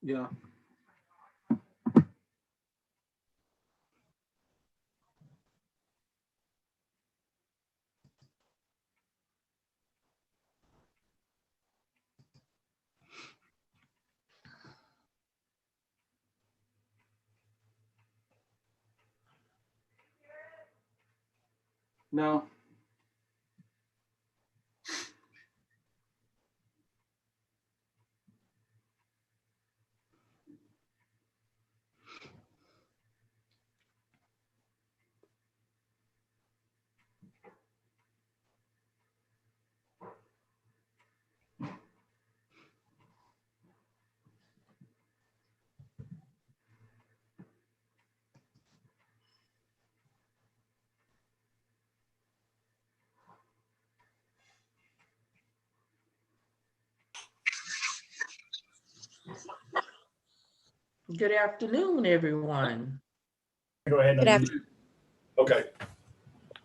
Yeah. No. Good afternoon, everyone. Go ahead. Good afternoon. Okay.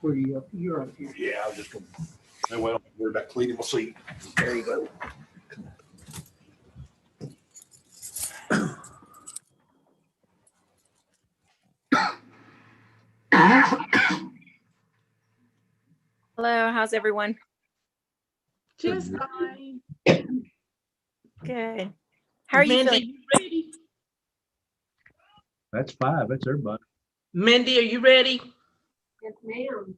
Where are you up? You're up here. Yeah, I was just going to, well, don't worry about cleaning my seat. There you go. Hello, how's everyone? Just fine. Good. How are you Mindy, feeling? you ready? That's 5. That's everybody. Mindy, are you ready? Yes, ma'am.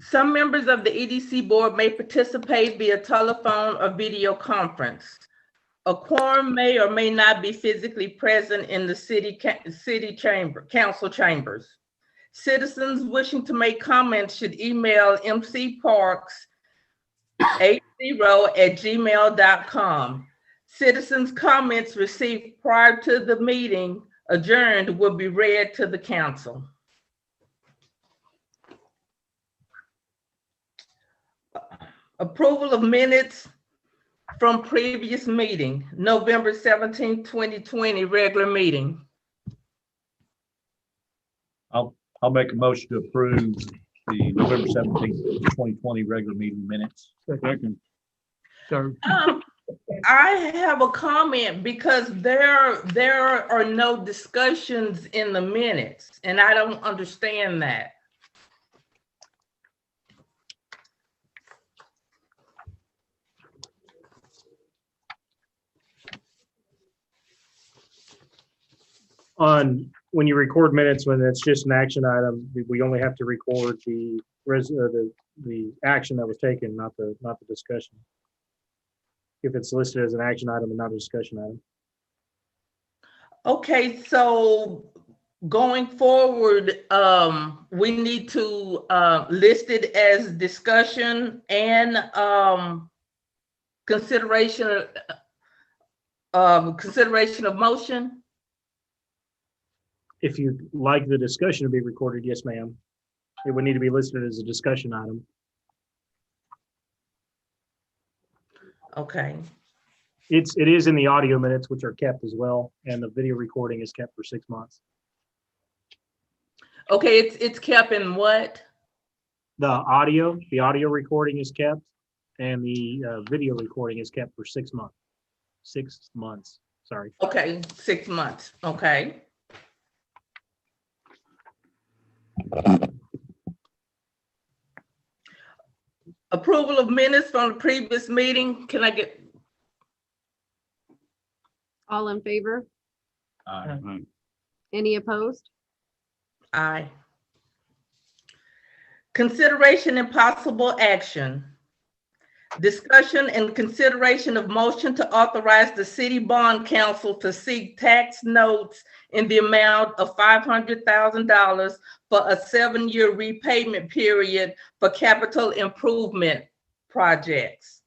Some members of the EDC board may participate via telephone or video conference. A quorum may or may not be physically present in the city council chambers. Citizens wishing to make comments should email mcparks80@gmail.com. Citizens' comments received prior to the meeting adjourned will be read to the council. Approval of minutes from previous meeting, November 17, 2020, regular meeting. I'll make a motion to approve the November 17th, 2020 regular meeting minutes. Second. Sir. I have a comment because there are no discussions in the minutes, and I don't understand that. When you record minutes, when it's just an action item, we only have to record the action that was taken, not the discussion. If it's listed as an action item and not a discussion item. Okay, so going forward, we need to list it as discussion and consideration of motion. If you'd like the discussion to be recorded, yes, ma'am. It would need to be listed as a discussion item. Okay. It is in the audio minutes, which are kept as well, and the video recording is kept for 6 months. Okay, it's kept in what? The audio recording is kept, and the video recording is kept for 6 months. 6 months, sorry. Okay, 6 months. Okay. Approval of minutes from the previous meeting. Can I get? All in favor? Any opposed? Aye. Consideration and possible action. Discussion and consideration of motion to authorize the city bond council to seek tax notes in the amount of $500,000 for a 7-year repayment period for capital improvement projects.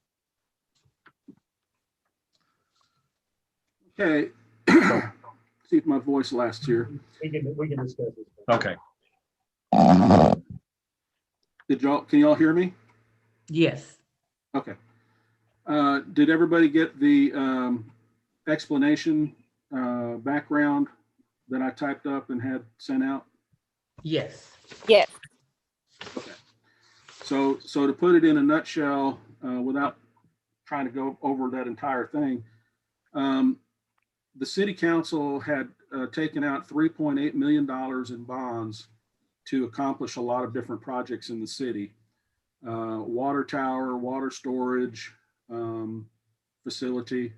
Okay. See if my voice lasts here. We can discuss this. Okay. Can y'all hear me? Yes. Okay. Did everybody get the explanation background that I typed up and had sent out? Yes. Yes. Okay. So to put it in a nutshell, without trying to go over that entire thing, The city council had taken out $3.8 million in bonds to accomplish a lot of different projects in the city. Water tower, water storage facility,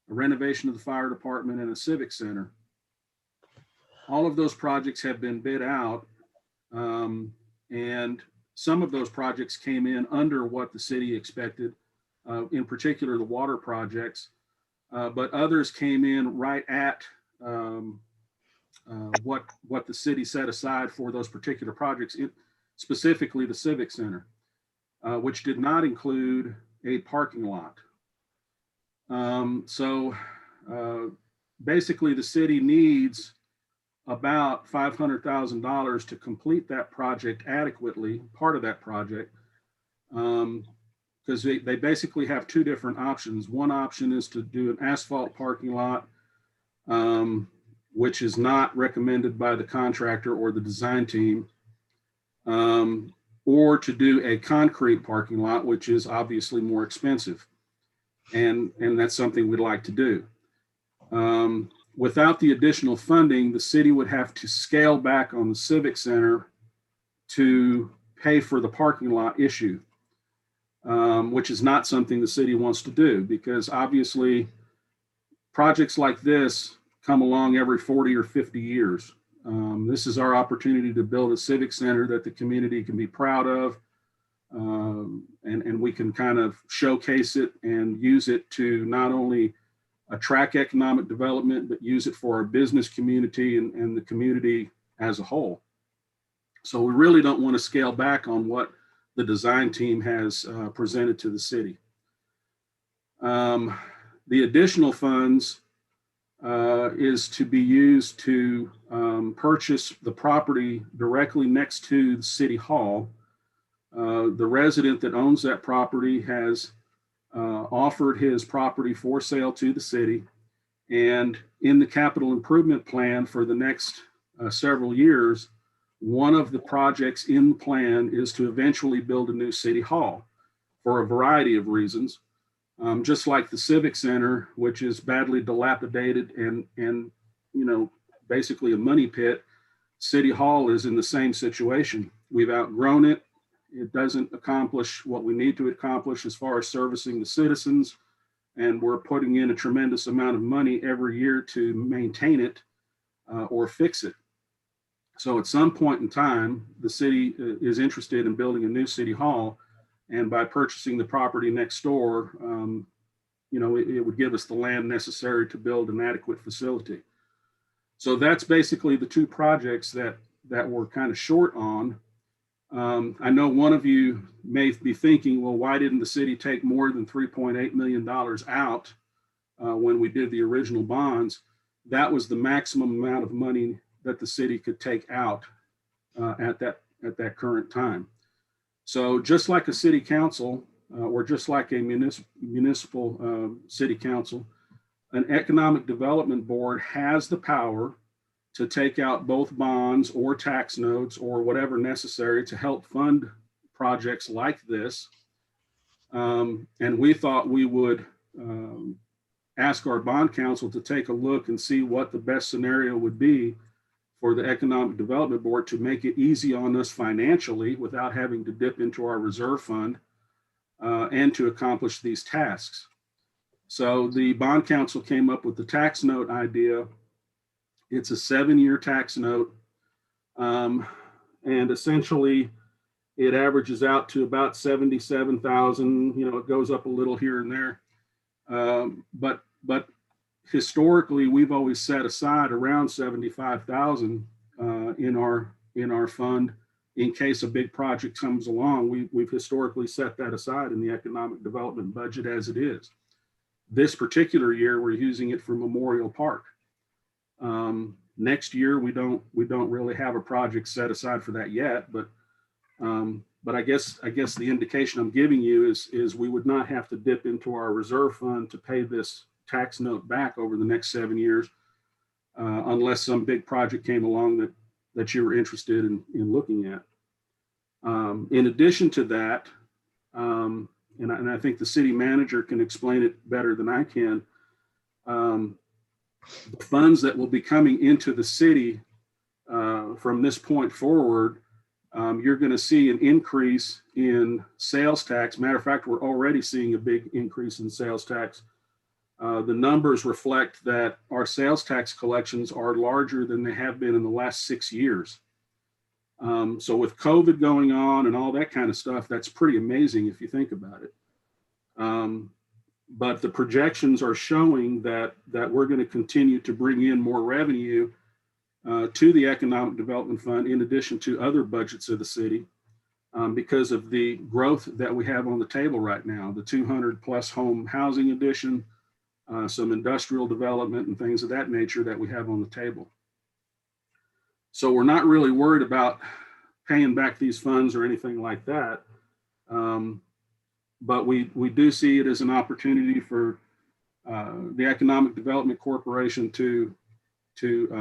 a renovation of the fire department, and a civic center. All of those projects have been bid out, and some of those projects came in under what the city expected, in particular the water projects, but others came in right at what the city set aside for those particular projects, specifically the civic center, which did not include a parking lot. So basically the city needs about $500,000 to complete that project adequately, part of that project, because they basically have two different options. One option is to do an asphalt parking lot, which is not recommended by the contractor or the design team, or to do a concrete parking lot, which is obviously more expensive. And that's something we'd like to do. Without the additional funding, the city would have to scale back on the civic center to pay for the parking lot issue, which is not something the city wants to do, because obviously projects like this come along every 40 or 50 years. This is our opportunity to build a civic center that the community can be proud of, and we can kind of showcase it and use it to not only attract economic development, but use it for our business community and the community as a whole. So we really don't want to scale back on what the design team has presented to the city. The additional funds is to be used to purchase the property directly next to the city hall. The resident that owns that property has offered his property for sale to the city, and in the capital improvement plan for the next several years, one of the projects in the plan is to eventually build a new city hall for a variety of reasons. Just like the civic center, which is badly dilapidated and basically a money pit, City Hall is in the same situation. We've outgrown it. It doesn't accomplish what we need to accomplish as far as servicing the citizens, and we're putting in a tremendous amount of money every year to maintain it or fix it. So at some point in time, the city is interested in building a new city hall, and by purchasing the property next door, it would give us the land necessary to build an adequate facility. So that's basically the two projects that we're kind of short on. I know one of you may be thinking, well, why didn't the city take more than $3.8 million out when we did the original bonds? That was the maximum amount of money that the city could take out at that current time. So just like a city council or just like a municipal city council, an economic development board has the power to take out both bonds or tax notes or whatever necessary to help fund projects like this. And we thought we would ask our bond counsel to take a look and see what the best scenario would be for the Economic Development Board to make it easy on us financially without having to dip into our reserve fund and to accomplish these tasks. So the bond counsel came up with the tax note idea. It's a 7-year tax note. And essentially it averages out to about $77,000. It goes up a little here and there. But historically, we've always set aside around $75,000 in our fund in case a big project comes along. We've historically set that aside in the economic development budget as it is. This particular year, we're using it for Memorial Park. Next year, we don't really have a project set aside for that yet, but I guess the indication I'm giving you is we would not have to dip into our reserve fund to pay this tax note back over the next 7 years, unless some big project came along that you were interested in looking at. In addition to that, and I think the city manager can explain it better than I can, The funds that will be coming into the city from this point forward, you're going to see an increase in sales tax. Matter of fact, we're already seeing a big increase in sales tax. The numbers reflect that our sales tax collections are larger than they have been in the last 6 years. So with COVID going on and all that kind of stuff, that's pretty amazing if you think about it. But the projections are showing that we're going to continue to bring in more revenue to the Economic Development Fund in addition to other budgets of the city because of the growth that we have on the table right now, the 200 plus home housing addition, some industrial development and things of that nature that we have on the table. So we're not really worried about paying back these funds or anything like that. But we do see it as an opportunity for the Economic Development Corporation to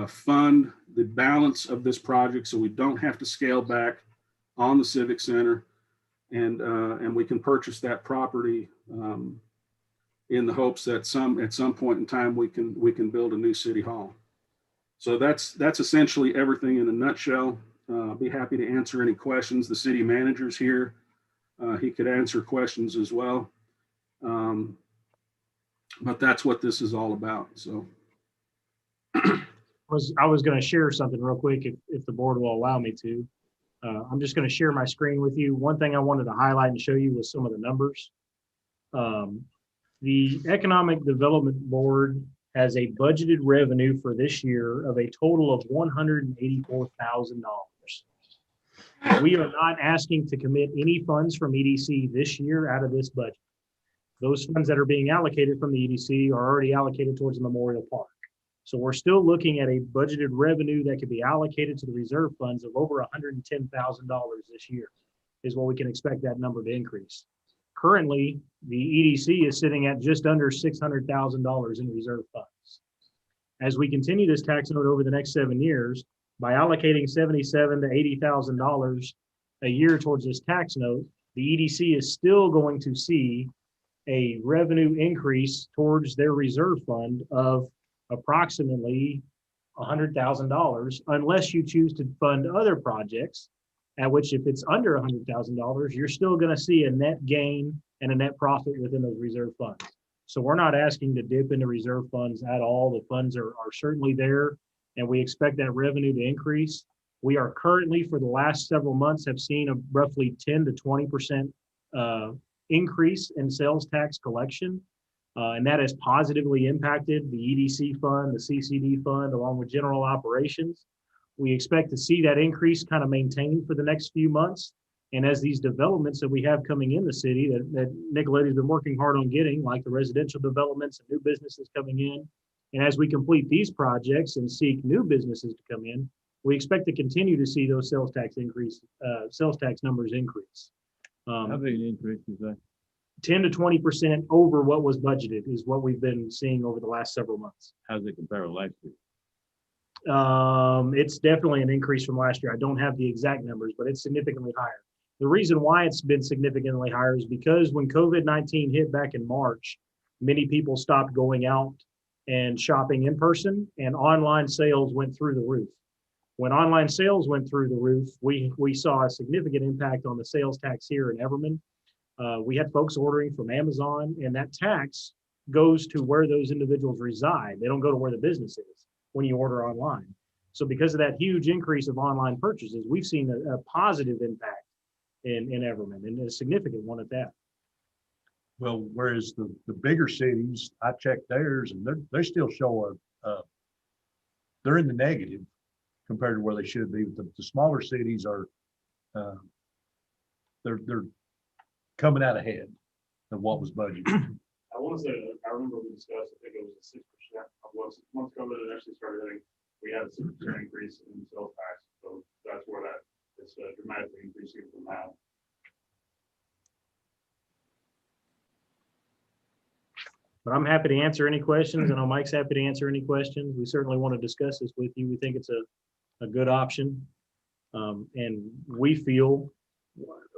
fund the balance of this project so we don't have to scale back on the Civic Center, and we can purchase that property in the hopes that at some point in time we can build a new city hall. So that's essentially everything in a nutshell. I'll be happy to answer any questions. The city manager's here. He could answer questions as well. But that's what this is all about. So I was going to share something real quick if the board will allow me to. I'm just going to share my screen with you. One thing I wanted to highlight and show you was some of the numbers. The Economic Development Board has a budgeted revenue for this year of a total of $184,000. We are not asking to commit any funds from EDC this year out of this budget. Those funds that are being allocated from the EDC are already allocated towards the Memorial Park. So we're still looking at a budgeted revenue that could be allocated to the reserve funds of over $110,000 this year is what we can expect that number to increase. Currently, the EDC is sitting at just under $600,000 in reserve funds. As we continue this tax note over the next 7 years, by allocating $77,000 to $80,000 a year towards this tax note, the EDC is still going to see a revenue increase towards their reserve fund of approximately $100,000, unless you choose to fund other projects, at which if it's under $100,000, you're still going to see a net gain and a net profit within those reserve funds. So we're not asking to dip into reserve funds at all. The funds are certainly there, and we expect that revenue to increase. We are currently, for the last several months, have seen a roughly 10 to 20% increase in sales tax collection. And that has positively impacted the EDC fund, the CCD fund, along with general operations. We expect to see that increase kind of maintained for the next few months. And as these developments that we have coming in the city that Nicoletti's been working hard on getting, like the residential developments and new businesses coming in, and as we complete these projects and seek new businesses to come in, we expect to continue to see those sales tax numbers increase. How big an increase is that? 10 to 20% over what was budgeted is what we've been seeing over the last several months. How does it compare to last year? It's definitely an increase from last year. I don't have the exact numbers, but it's significantly higher. The reason why it's been significantly higher is because when COVID-19 hit back in March, many people stopped going out and shopping in person, and online sales went through the roof. When online sales went through the roof, we saw a significant impact on the sales tax here in Everman. We had folks ordering from Amazon, and that tax goes to where those individuals reside. They don't go to where the business is when you order online. So because of that huge increase of online purchases, we've seen a positive impact in Everman, and a significant one at that. Well, whereas the bigger cities, I checked theirs, and they still show they're in the negative compared to where they should be. The smaller cities are they're coming out ahead of what was budgeted. I want to say that I remember we discussed, I think it was a 6%. Once COVID actually started hitting, we had a 6% increase in sales tax. So that's where it's dramatically increasing from now. But I'm happy to answer any questions. I know Mike's happy to answer any questions. We certainly want to discuss this with you. We think it's a good option. And we feel,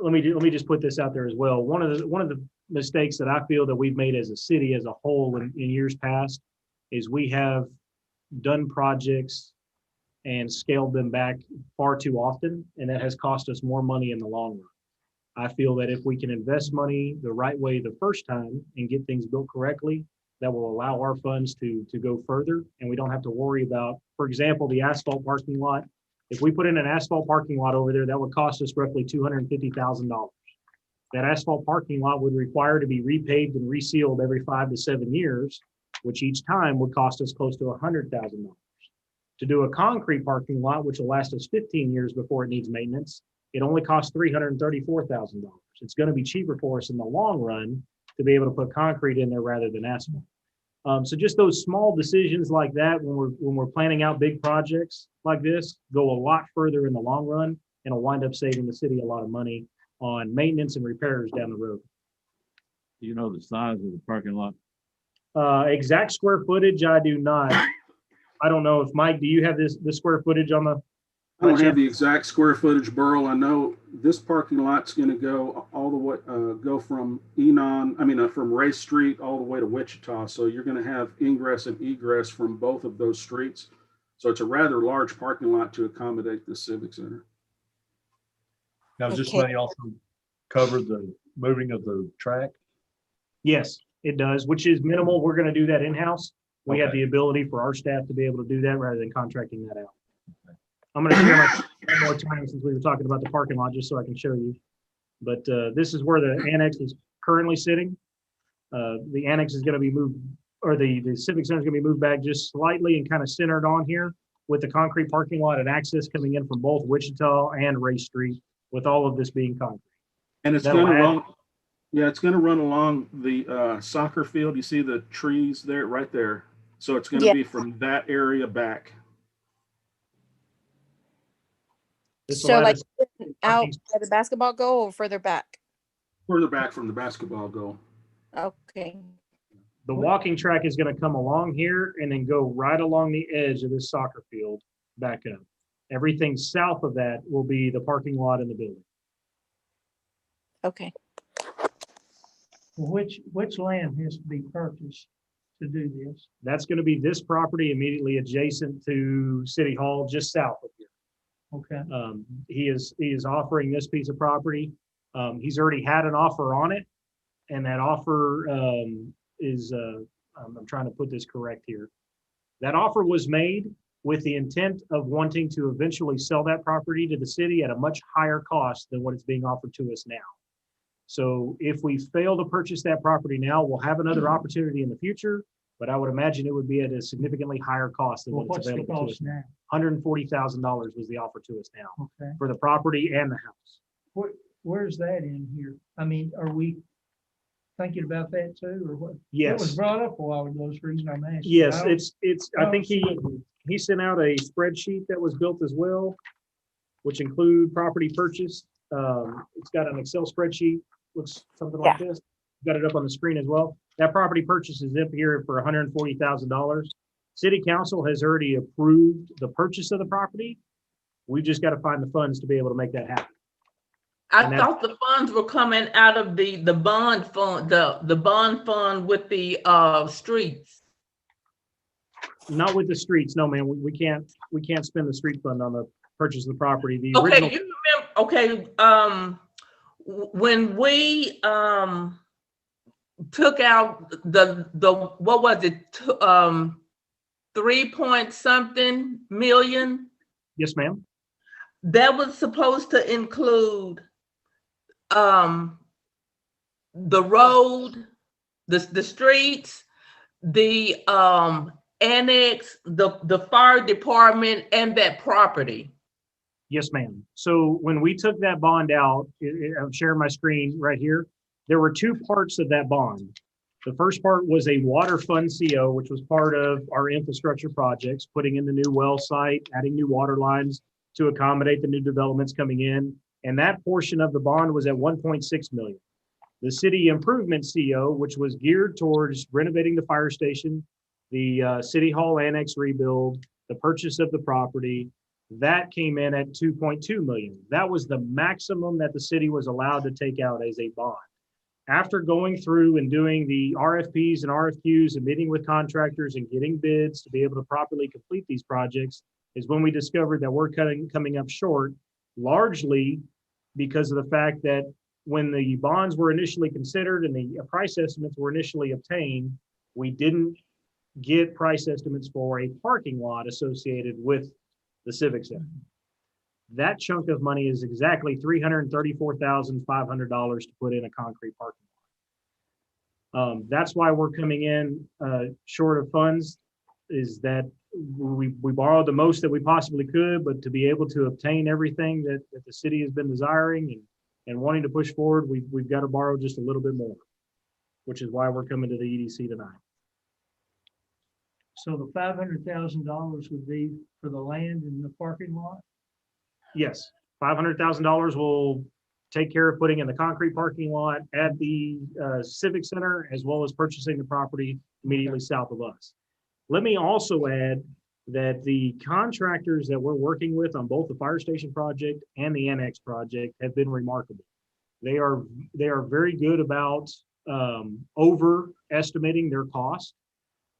let me just put this out there as well. One of the mistakes that I feel that we've made as a city as a whole in years past is we have done projects and scaled them back far too often, and that has cost us more money in the long run. I feel that if we can invest money the right way the first time and get things built correctly, that will allow our funds to go further, and we don't have to worry about, for example, the asphalt parking lot. If we put in an asphalt parking lot over there, that would cost us roughly $250,000. That asphalt parking lot would require to be repaved and resealed every 5 to 7 years, which each time would cost us close to $100,000. To do a concrete parking lot, which will last us 15 years before it needs maintenance, it only costs $334,000. It's going to be cheaper for us in the long run to be able to put concrete in there rather than asphalt. So just those small decisions like that, when we're planning out big projects like this, go a lot further in the long run and will wind up saving the city a lot of money on maintenance and repairs down the road. Do you know the size of the parking lot? Exact square footage, I do not. I don't know if Mike, do you have the square footage on the? I don't have the exact square footage, Burl. I know this parking lot's going to go all the way, go from from Ray Street all the way to Wichita. So you're going to have ingress and egress from both of those streets. So it's a rather large parking lot to accommodate the Civic Center. Now, does this Okay. money also cover the moving of the track? Yes, it does, which is minimal. We're going to do that in-house. We have Okay. the ability for our staff to be able to do that rather than contracting that out. I'm going to share my one more time since we were talking about the parking lot, just so I can show you. But this is where the annex is currently sitting. The annex is going to be moved, or the Civic Center is going to be moved back just slightly and kind of centered on here with the concrete parking lot and access coming in from both Wichita and Ray Street, with all of this being concrete. And it's That'll going to add- run, it's going to run along the soccer field. You see the trees there, right there. So it's going to Yeah. be from that area back. This So allowed like us- out by the basketball goal or further back? Further back from the basketball goal. Okay. The walking track is going to come along here and then go right along the edge of this soccer field back up. Everything south of that will be the parking lot and the building. Okay. Which land has to be purchased to do this? That's going to be this property immediately adjacent to City Hall, just south of here. Okay, He is offering this piece of property. He's already had an offer on it, and that offer is, I'm trying to put this correct here. That offer was made with the intent of wanting to eventually sell that property to the city at a much higher cost than what it's being offered to us now. So if we fail to purchase that property now, we'll have another opportunity in the future, but I would imagine it would be at a significantly higher cost than well, what it's what's the available to us. cost now? $140,000 was the offer to us now Okay, for the property and the house. where's that in here? I mean, are we thinking about that too, or what? It was Yes, brought up a while ago, that's the reason I'm asking. yes, I it's, I think he sent out a spreadsheet that was built as well, which include property purchase. It's got an Excel spreadsheet, looks something like this. Got it up on the screen as well. That property purchase is up here for $140,000. City council has already approved the purchase of the property. We just got to find the funds to be able to make that happen. I And that's- thought the funds were coming out of the bond fund, the bond fund with the streets. Not with the streets, no, man. We can't spend the street fund on the purchase of the property. The Okay, original, you remember, when we took out the what was it, 3 something million, yes, ma'am. that was supposed to include the road, the streets, the annex, the fire department, and that property. Yes, ma'am. So when we took that bond out, I'm sharing my screen right here. There were two parts of that bond. The first part was a water fund CO, which was part of our infrastructure projects, putting in the new well site, adding new water lines to accommodate the new developments coming in. And that portion of the bond was at 1.6 million. The city improvement CO, which was geared towards renovating the fire station, the city hall annex rebuild, the purchase of the property, that came in at 2.2 million. That was the maximum that the city was allowed to take out as a bond. after going through and doing the RFPs and RFQs and meeting with contractors and getting bids to be able to properly complete these projects, is when we discovered that we're coming up short, largely because of the fact that when the bonds were initially considered and the price estimates were initially obtained, we didn't get price estimates for a parking lot associated with the Civic Center. That chunk of money is exactly $334,500 to put in a concrete parking lot. That's why we're coming in short of funds, is that we borrowed the most that we possibly could, but to be able to obtain everything that the city has been desiring and wanting to push forward, we've got to borrow just a little bit more, which is why we're coming to the EDC tonight. So the $500,000 would be for the land and the parking lot? Yes, $500,000 will take care of putting in the concrete parking lot at the Civic Center, as well as purchasing the property immediately south of us. Let me also add that the contractors that we're working with on both the fire station project and the annex project have been remarkable. They are very good about overestimating their cost.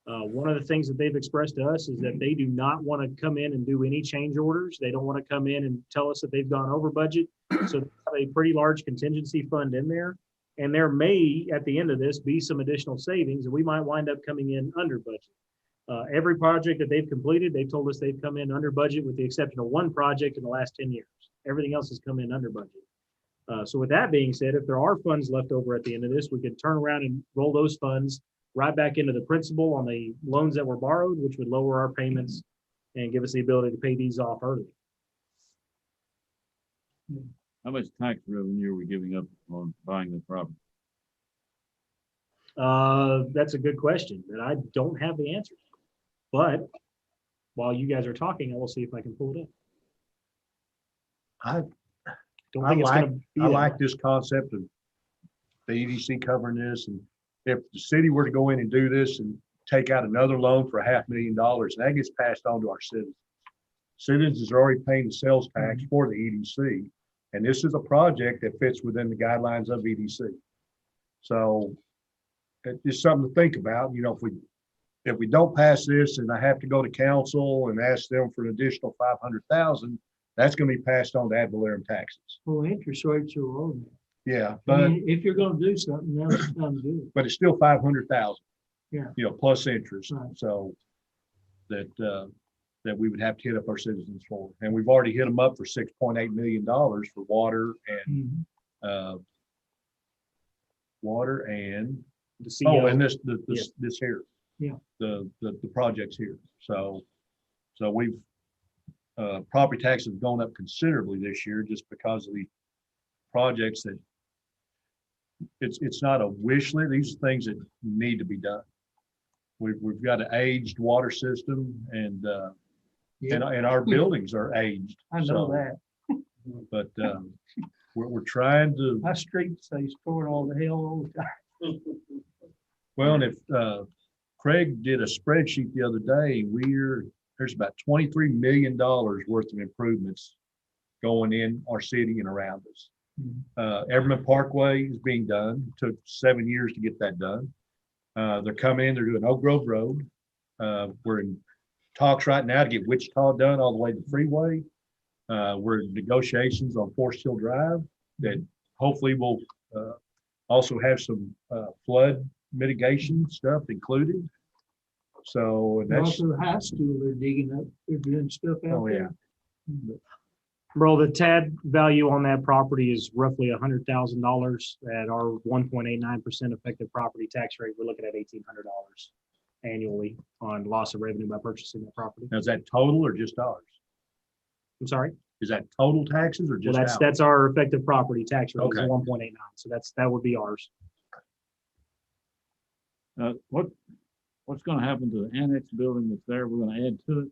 One of the things that they've expressed to us is that they do not want to come in and do any change orders. They don't want to come in and tell us that they've gone over budget. So they have a pretty large contingency fund in there. And there may, at the end of this, be some additional savings, and we might wind up coming in under budget. Every project that they've completed, they've told us they've come in under budget with the exception of one project in the last 10 years. Everything else has come in under budget. So with that being said, if there are funds left over at the end of this, we could turn around and roll those funds right back into the principal on the loans that were borrowed, which would lower our payments and give us the ability to pay these off early. How much tax revenue are we giving up on buying the property? That's a good question that I don't have the answer to. But while you guys are talking, I will see if I can pull it up. I Don't think it's gonna be that like much. this concept of the EDC covering this, and if the city were to go in and do this and take out another loan for $500,000, that gets passed on to our citizens. Citizens are already paying the sales tax for the EDC, and this is a project that fits within the guidelines of EDC. So it's just something to think about. You know, if we don't pass this and I have to go to council and ask them for an additional $500,000, that's going to be passed on to ad valorem taxes. Well, interest rates are low now. Yeah, I but mean, if you're gonna do something, now's the time to do it. but it's still 500,000. Yeah. You know, plus interest. Right. So that we would have to hit up our citizens for, and we've already hit them up for $6.8 million for water and Mhm. The oh, CO. and this Yes. here. Yeah. The projects here. So we've property taxes have gone up considerably this year just because of the projects that it's not a wish list. These are things that need to be done. We've got an aged water system and Yeah, our buildings are aged. I know So, that. But we're trying to, My street stays stored all the hell all the time. well, and if Craig did a spreadsheet the other day, there's about $23 million worth of improvements going in our city and around us. Everman Parkway is being done. Took 7 years to get that done. They're coming in, they're doing Oak Grove Road. We're in talks right now to get Wichita done all the way to the freeway. We're in negotiations on Forest Hill Drive that hopefully will also have some flood mitigation stuff included. So and that's, Also, high school, they're digging up, they're doing stuff out oh yeah. there. Bro, the TAD value on that property is roughly $100,000 at our 1.89% effective property tax rate. We're looking at $1,800 annually on loss of revenue by purchasing that property. Now, is that total or just ours? I'm sorry. Is that total taxes or Well, just ours? that's our effective property tax rate is Okay. 1.89. So that would be ours. What's gonna happen to the annex building that's there? We're gonna add to it?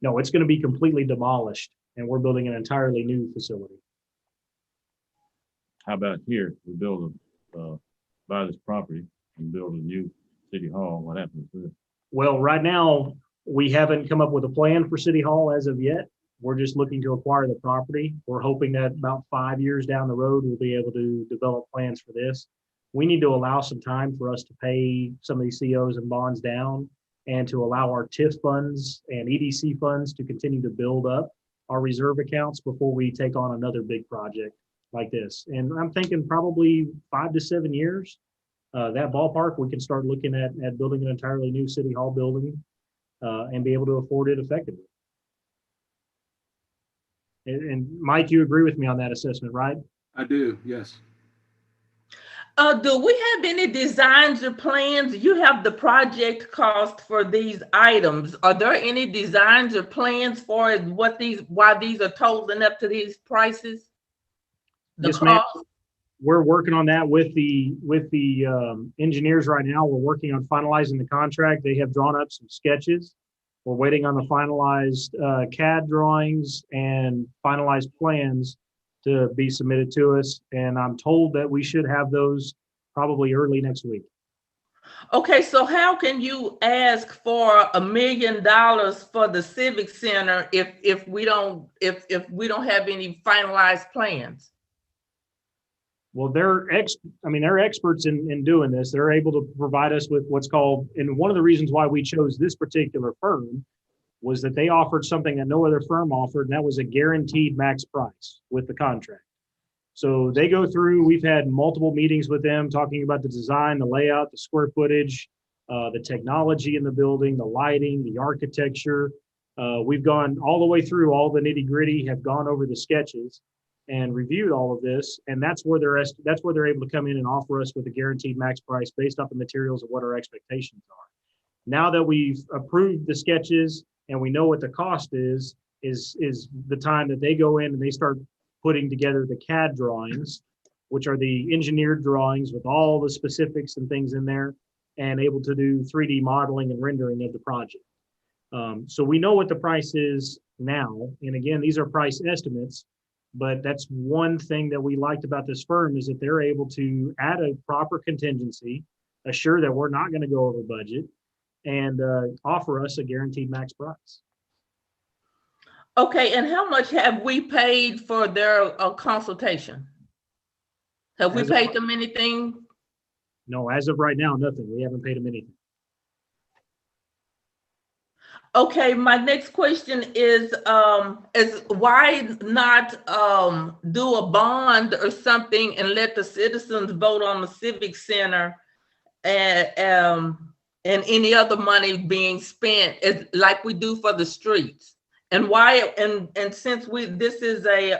No, it's going to be completely demolished and we're building an entirely new facility. How about here? We build buy this property and build a new city hall. What happens to it? Well, right now, we haven't come up with a plan for City Hall as of yet. We're just looking to acquire the property. We're hoping that about 5 years down the road, we'll be able to develop plans for this. we need to allow some time for us to pay some of these COs and bonds down and to allow our TIF funds and EDC funds to continue to build up our reserve accounts before we take on another big project like this. And I'm thinking probably 5 to 7 years, that ballpark, we can start looking at building an entirely new city hall building and be able to afford it effectively. And Mike, you agree with me on that assessment, right? I do, yes. Do we have any designs or plans? You have the project cost for these items. Are there any designs or plans for why these are totaling up to these prices? The Yes, ma'am. cost? We're working on that with the engineers right now. We're working on finalizing the contract. They have drawn up some sketches. We're waiting on the finalized CAD drawings and finalized plans to be submitted to us. And I'm told that we should have those probably early next week. Okay, so how can you ask for $1 million for the Civic Center if we don't have any finalized plans? Well, they're experts in doing this. They're able to provide us with what's called, and one of the reasons why we chose this particular firm was that they offered something that no other firm offered, and that was a guaranteed max price with the contract. So they go through, we've had multiple meetings with them talking about the design, the layout, the square footage, the technology in the building, the lighting, the architecture. We've gone all the way through all the nitty gritty, have gone over the sketches and reviewed all of this. And that's where they're able to come in and offer us with a guaranteed max price based off the materials of what our expectations are. Now that we've approved the sketches and we know what the cost is the time that they go in and they start putting together the CAD drawings, which are the engineered drawings with all the specifics and things in there, and able to do 3D modeling and rendering of the project. So we know what the price is now. And again, these are price estimates, but that's one thing that we liked about this firm is that they're able to add a proper contingency, assure that we're not going to go over budget, and offer us a guaranteed max price. Okay, and how much have we paid for their consultation? Have we paid them anything? No, as of right now, nothing. We haven't paid them anything. Okay, my next question is why not do a bond or something and let the citizens vote on the Civic Center and any other money being spent like we do for the streets? And why? And since this is a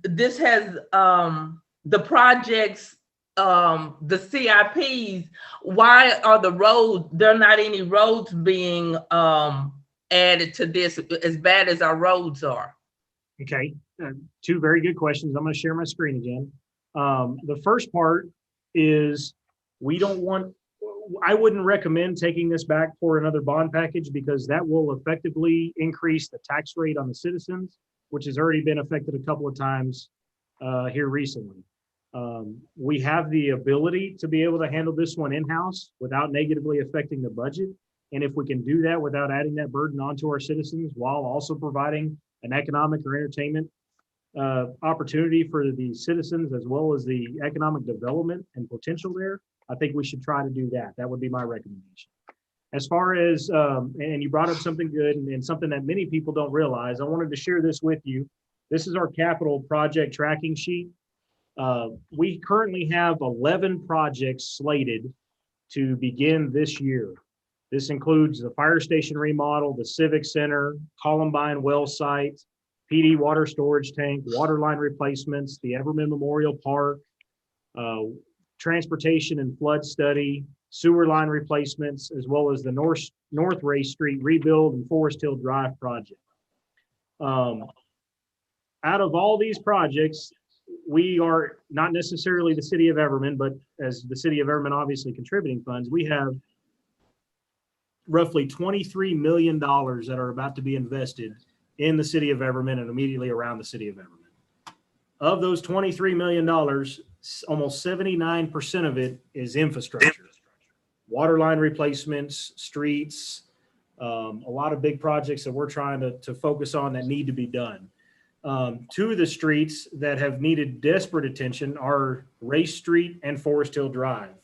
this has the projects. The CIPs, why are the roads, there are not any roads being added to this as bad as our roads are? Okay, two very good questions. I'm going to share my screen again. The first part is I wouldn't recommend taking this back for another bond package because that will effectively increase the tax rate on the citizens, which has already been affected a couple of times here recently. We have the ability to be able to handle this one in-house without negatively affecting the budget. And if we can do that without adding that burden onto our citizens while also providing an economic or entertainment opportunity for the citizens as well as the economic development and potential there, I think we should try to do that. That would be my recommendation. As far as, and you brought up something good and something that many people don't realize, I wanted to share this with you. This is our capital project tracking sheet. We currently have 11 projects slated to begin this year. This includes the fire station remodel, the Civic Center, Columbine well site, PD water storage tank, water line replacements, the Everman Memorial Park, transportation and flood study, sewer line replacements, as well as the North Ray Street rebuild and Forest Hill Drive project. Out of all these projects, we are not necessarily the city of Everman, but as the city of Everman obviously contributing funds, we have roughly $23 million that are about to be invested in the city of Everman and immediately around the city of Everman. Of those $23 million, almost 79% of it is infrastructure, water line replacements, streets, a lot of big projects that we're trying to focus on that need to be done. Two of the streets that have needed desperate attention are Race Street and Forest Hill Drive.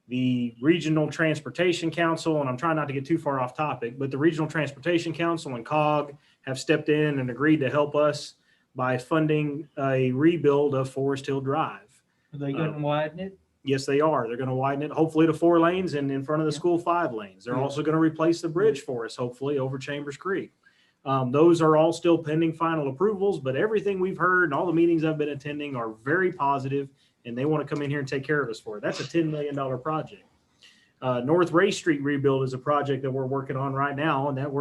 The Regional Transportation Council, and I'm trying not to get too far off topic, but the Regional Transportation Council and COG have stepped in and agreed to help us by funding a rebuild of Forest Hill Drive. Are they gonna widen it? Yes, they are. They're going to widen it, hopefully to 4 lanes, and in front of the school 5 lanes. They're also going to replace the bridge for us, hopefully over Chambers Creek. Those are all still pending final approvals, but everything we've heard and all the meetings I've been attending are very positive, and they want to come in here and take care of us for it. That's a $10 million project. North Race Street rebuild is a project that we're working on right now, and that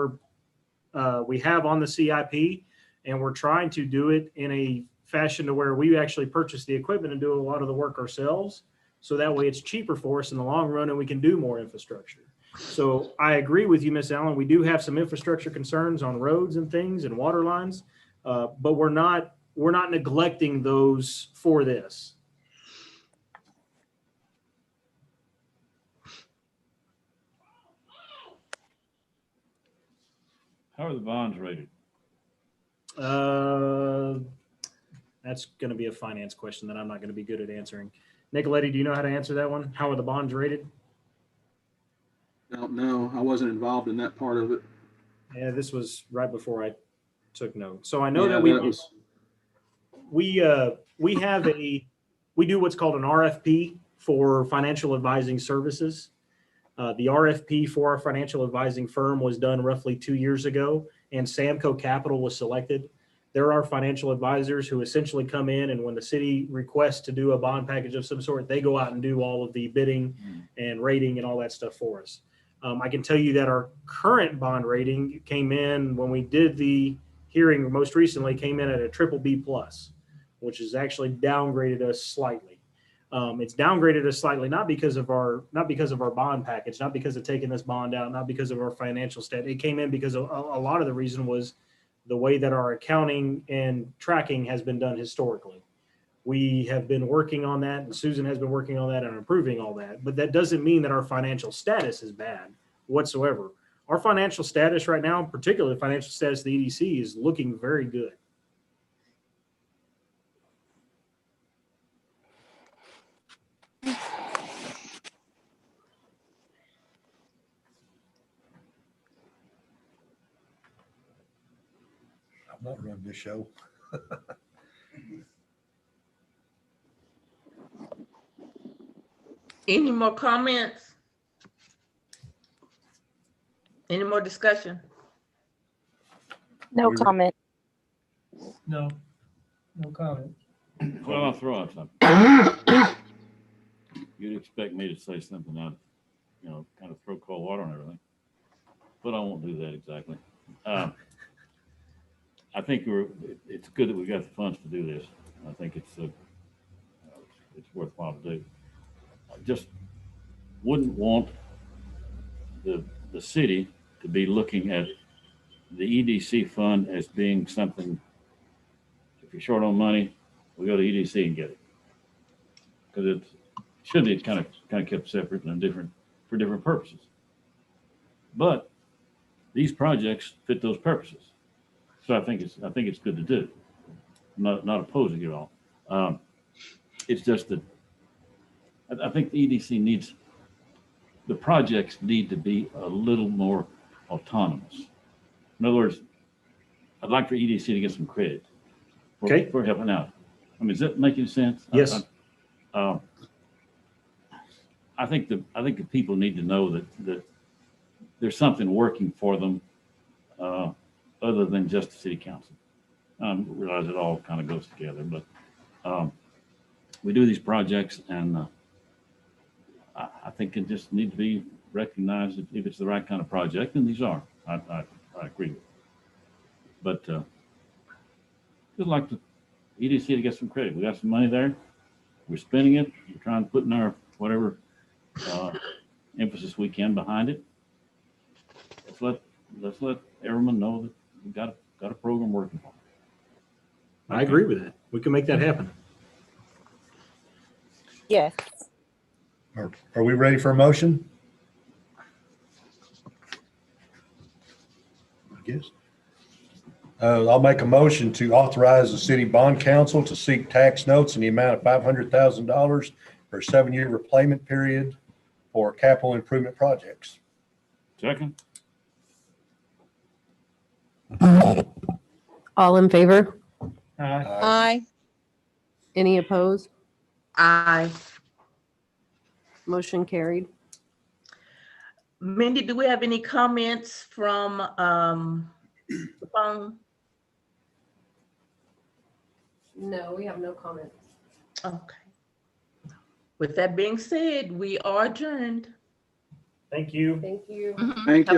we have on the CIP, and we're trying to do it in a fashion to where we actually purchase the equipment and do a lot of the work ourselves. So that way it's cheaper for us in the long run and we can do more infrastructure. So I agree with you, Miss Allen. We do have some infrastructure concerns on roads and things and water lines, but we're not neglecting those for this. How are the bonds rated? That's going to be a finance question that I'm not going to be good at answering. Nicoletti, do you know how to answer that one? How are the bonds rated? No, I wasn't involved in that part of it. Yeah, this was right before I took notes. So I know Yeah, that we do what's called an RFP for financial advising services. The RFP for our financial advising firm was done roughly 2 years ago, and Samco Capital was selected. There are financial advisors who essentially come in, and when the city requests to do a bond package of some sort, they go out and do all of the bidding and rating and all that stuff for us. I can tell you that our current bond rating came in when we did the hearing most recently, came in at a BBB+, which has actually downgraded us slightly. It's downgraded us slightly, not because of our bond package, not because of taking this bond out, not because of our financial stat. It came in because a lot of the reason was the way that our accounting and tracking has been done historically. We have been working on that, and Susan has been working on that and improving all that. But that doesn't mean that our financial status is bad whatsoever. Our financial status right now, particularly the financial status of the EDC, is looking very good. I'm not running this show. Any more comments? Any more discussion? No comment. No, no comment. Well, I'll throw out something. You'd expect me to say something out, kind of throw cold water on everything, but I won't do that exactly. I think it's good that we got the funds to do this. I think it's worthwhile to do. I just wouldn't want the city to be looking at the EDC fund as being something, if you're short on money, we go to EDC and get it. Because it should be kind of kept separate and for different purposes. But these projects fit those purposes. So I think it's good to do. I'm not opposing it at all. It's just that I think the EDC the projects need to be a little more autonomous. In other words, I'd like for EDC to get some credit for helping out. I mean, is that making sense? Yes. I think the people need to know that there's something working for them other than just the city council. I realize it all kind of goes together, but we do these projects, and I think it just need to be recognized if it's the right kind of project, and these are. I agree with it. But just like the EDC to get some credit. We got some money there. We're spending it. We're trying to put in our whatever emphasis we can behind it. Let's let everyone know that we got a program working for them. I agree with that. We can make that happen. Yes. Are we ready for a motion? I guess. I'll make a motion to authorize the city bond council to seek tax notes in the amount of $500,000 for a 7-year repayment period for capital improvement projects. Second? All in favor? Aye. Any opposed? Aye. Motion carried. Mindy, do we have any comments from the phone? No, we have no comments. Okay. With that being said, we are adjourned. Thank you. Thank you. Thank you.